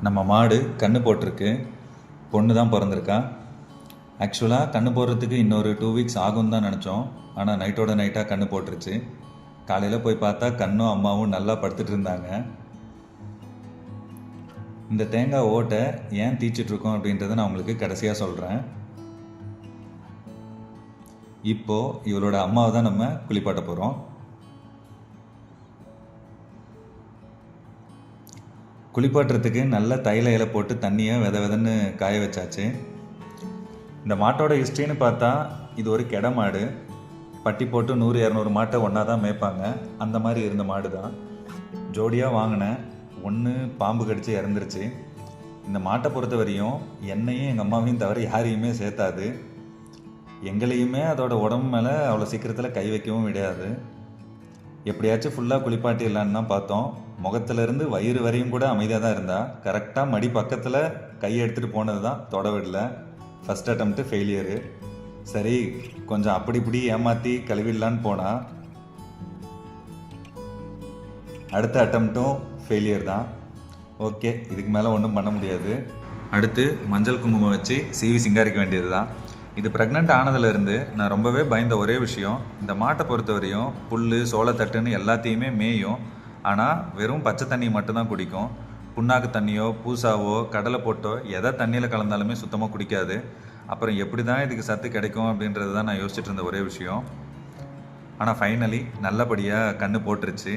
நம்ம மாடு கன்று போட்டிருக்கு. பொண்ணு தான் பிறந்திருக்கா. ஆக்சுவலாக கன்று போடுறதுக்கு இன்னொரு 2 வீக்ஸ் ஆகும் தான் நினச்சோம். ஆனால் நைட்டோட நைட்டாக கன்று போட்டுருச்சு. காலையில் போய் பார்த்தா கண்ணும் அம்மாவும் நல்லா படுத்துட்டு இருந்தாங்க. இந்த தேங்காய் ஓட்டை ஏன் தீச்சிட்ருக்கோம் அப்படின்றத நான் உங்களுக்கு கடைசியாக சொல்கிறேன். இப்போது இவளோட அம்மாவை தான் நம்ம குளிப்பாட்ட போகிறோம். குளிப்பாட்டுறதுக்கு நல்ல தைல இலை போட்டு தண்ணியை விதன்னு காய வச்சாச்சு. இந்த மாட்டோட ஹிஸ்ட்ரின்னு பார்த்தா இது ஒரு கெடை மாடு. பட்டி போட்டு 100-200 மாட்டை ஒன்றா தான் மேய்ப்பாங்க. அந்த மாதிரி இருந்த மாடு தான். ஜோடியாக வாங்கினேன். ஒன்று பாம்பு கடித்து இறந்துருச்சு. இந்த மாட்டை பொறுத்த வரையும் என்னையும் எங்கள் அம்மாவையும் தவிர யாரையுமே சேர்த்தாது. எங்களையுமே அதோட உடம்பு மேலே அவ்வளோ சீக்கிரத்தில் கை வைக்கவும் விடாது. எப்படியாச்சும் ஃபுல்லாக குளிப்பாட்டிடலான்னு தான் பார்த்தோம். முகத்துலேருந்து வயிறு வரையும் கூட அமைதியாக தான் இருந்தா. கரெக்டாக மடி பக்கத்தில் கையை எடுத்துகிட்டு போனது தான் தொட விடல. First attempt failure. சரி கொஞ்சம் அப்படி இப்படி ஏமாற்றி கழுவிடலான்னு போனால் அடுத்த அட்டம்ப்ட்டும் ஃபெயிலியர் தான். ஓகே, இதுக்கு மேலே ஒன்றும் பண்ண முடியாது. அடுத்து மஞ்சள் குங்குமம் வச்சு சீவி சிங்காரிக்க வேண்டியது தான். இது ப்ரெக்னென்ட் ஆனதுலேருந்து நான் ரொம்பவே பயந்த ஒரே விஷயம், இந்த மாட்டை பொறுத்த வரையும் புல் சோளத்தட்டுன்னு எல்லாத்தையுமே மேயும். ஆனால் வெறும் பச்சை தண்ணி மட்டும்தான் குடிக்கும். புண்ணாக்கு தண்ணியோ பூசாவோ கடலை போட்டோ எதை தண்ணியில் கலந்தாலுமே சுத்தமாக குடிக்காது. அப்புறம் எப்படி தான் இதுக்கு சத்து கிடைக்கும் அப்படின்றது தான் நான் யோசிச்சுட்டு இருந்த ஒரே விஷயம். ஆனால் ஃபைனலி நல்லபடியாக கன்று போட்டுருச்சு.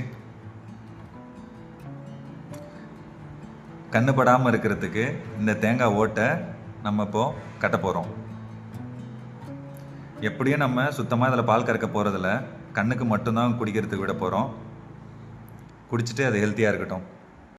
கன்று படாமல் இருக்கிறதுக்கு இந்த தேங்காய் ஓட்டை நம்ம இப்போது கட்ட போகிறோம். எப்படியும் நம்ம சுத்தமாக இதில் பால் கறக்க போகிறதில்ல, கண்ணுக்கு மட்டும்தான் குடிக்கிறதுக்கு விட போகிறோம். குடிச்சிட்டு அது ஹெல்த்தியாக இருக்கட்டும்.